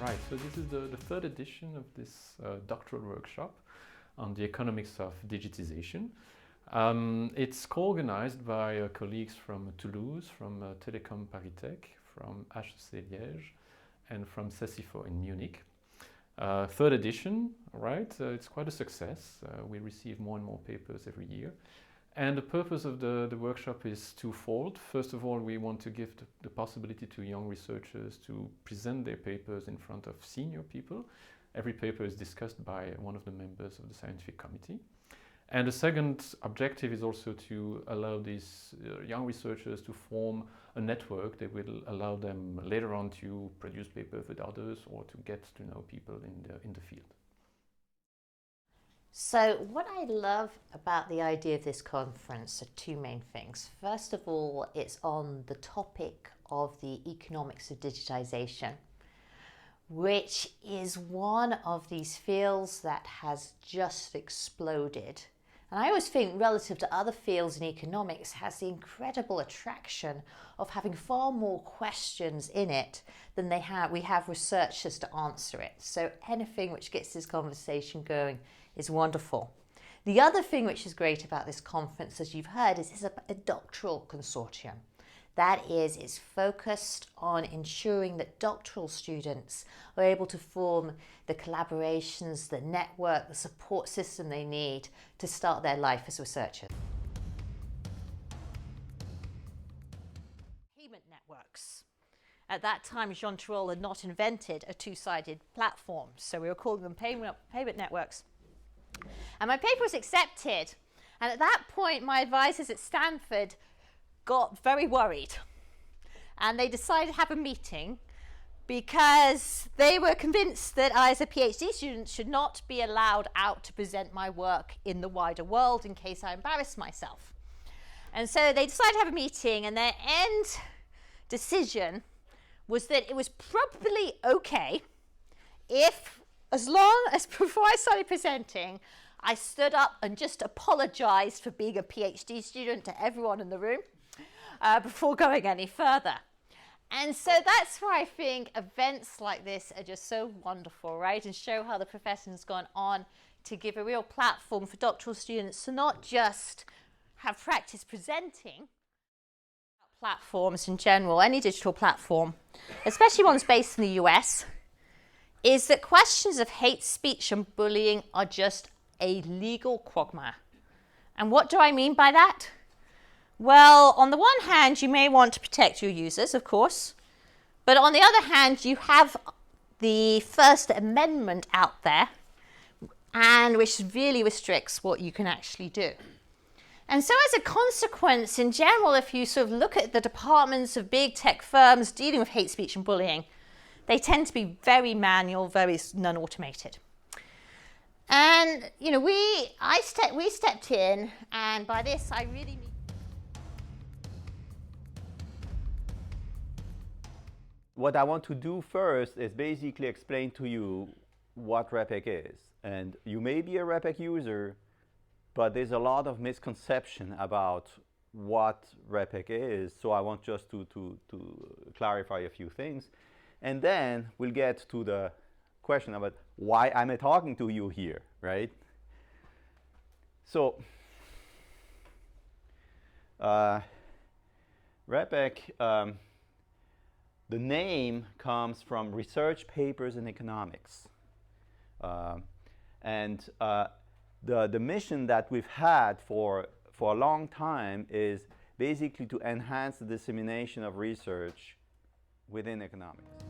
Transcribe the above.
Right, so this is the third edition of this doctoral workshop on the economics of digitization. It's co-organized by colleagues from Toulouse, from Telecom Paris-Tech, from HEC Liège, and from CECIFO in Munich. Third edition, right? It's quite a success. We receive more and more papers every year. And the purpose of the workshop is twofold. First of all, we want to give the possibility to young researchers to present their papers in front of senior people. Every paper is discussed by one of the members of the scientific committee. And the second objective is also to allow these young researchers to form a network that will allow them later on to produce papers with others or to get to know people in the field. So what I love about the idea of this conference are two main things. First of all, it's on the topic of the economics of digitization, which is one of these fields that has just exploded. And I always think relative to other fields in economics has the incredible attraction of having far more questions in it than we have researchers to answer it. So anything which gets this conversation going is wonderful. The other thing which is great about this conference, as you've heard, is it's a doctoral consortium. That is, it's focused on ensuring that doctoral students are able to form the collaborations, the network, the support system they need to start their life as researchers. Payment networks. At that time, Jean Tirole had not invented a two-sided platform, so we were calling them payment networks. And my paper was accepted. And at that point, my advisors at Stanford got very worried. And they decided to have a meeting because they were convinced that I, as a PhD student, should not be allowed out to present my work in the wider world in case I embarrassed myself. And so they decided to have a meeting, and their end decision was that it was probably okay if, as long as before I started presenting, I stood up and just apologized for being a PhD student to everyone in the room before going any further. And so that's why I think events like this are just so wonderful, right? And show how the profession has gone on to give a real platform for doctoral students to not just have practice presenting platforms in general, any digital platform, especially ones based in the US, is that questions of hate speech and bullying are just a legal quagmire. And what do I mean by that? Well, on the one hand, you may want to protect your users, of course, but on the other hand, you have the First Amendment out there, and which really restricts what you can actually do. And so as a consequence, in general, if you sort of look at the departments of big tech firms dealing with hate speech and bullying, they tend to be very manual, very non-automated. And, you know, we stepped in, and by this I really mean what I want to do first is basically explain to you what REPEC is. And you may be a REPEC user, but there's a lot of misconception about what REPEC is. So I want just to clarify a few things. And then we'll get to the question about why I'm talking to you here, right? So REPEC, the name comes from research papers in economics. And the mission that we've had for a long time is basically to enhance the dissemination of research within economics.